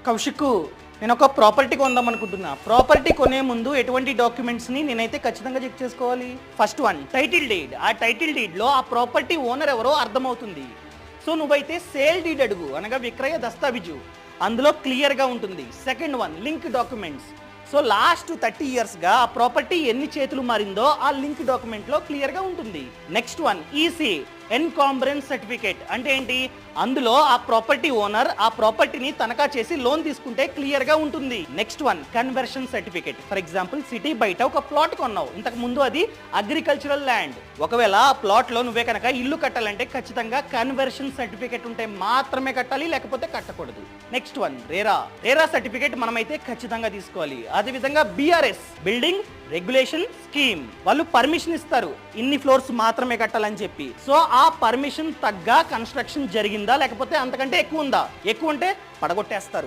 కౌశిక్, నేను ఒక ప్రాపర్టీ కొందాం అనుకుంటున్నా. ప్రాపర్టీ కొనే ముందు ఎటువంటి డాక్యుమెంట్స్ని నేనైతే ఖచ్చితంగా చెక్ చేసుకోవాలి? First one, title deed. ఆ టైటిల్ డీడ్లో ఆ ప్రాపర్టీ ఓనర్ ఎవరో అర్థమవుతుంది. సో నువ్వైతే సేల్ డీడ్ అడుగు, అనగా విక్రయ దస్తావేజు, అందులో క్లియర్గా ఉంటుంది. Second one, link documents. So last 30 ఇయర్స్గా ఆ ప్రాపర్టీ ఎన్ని చేతులు మారిందో ఆ లింక్ డాక్యుమెంట్లో క్లియర్గా ఉంటుంది. Next one, EC, encumbrance certificate. అంటే ఏంటి? అందులో ఆ ప్రాపర్టీ ఓనర్ ఆ ప్రాపర్టీని తనఖా చేసి లోన్ తీసుకుంటే క్లియర్గా ఉంటుంది. Next one, conversion certificate. For example, city బయట ఒక ప్లాట్ కొన్నావు, ఇంతకు ముందు అది అగ్రికల్చరల్ ల్యాండ్. ఒకవేళ ఆ ప్లాట్లో నువ్వే కనుక ఇల్లు కట్టాలంటే ఖచ్చితంగా కన్వర్షన్ సర్టిఫికేట్ ఉంటే మాత్రమే కట్టాలి, లేకపోతే కట్టకూడదు. నెక్స్ట్ వన్, రేరా సర్టిఫికేట్ మనమైతే ఖచ్చితంగా తీసుకోవాలి. అదేవిధంగా బిఆర్ఎస్, బిల్డింగ్ రెగ్యులేషన్ స్కీమ్, వాళ్ళు పర్మిషన్ ఇస్తారు ఇన్ని ఫ్లోర్స్ మాత్రమే కట్టాలని చెప్పి. సో ఆ పర్మిషన్ తగ్గ కన్స్ట్రక్షన్ జరిగిందా, లేకపోతే అంతకంటే ఎక్కువ ఉందా? ఎక్కువ ఉంటే పడగొట్టేస్తారు.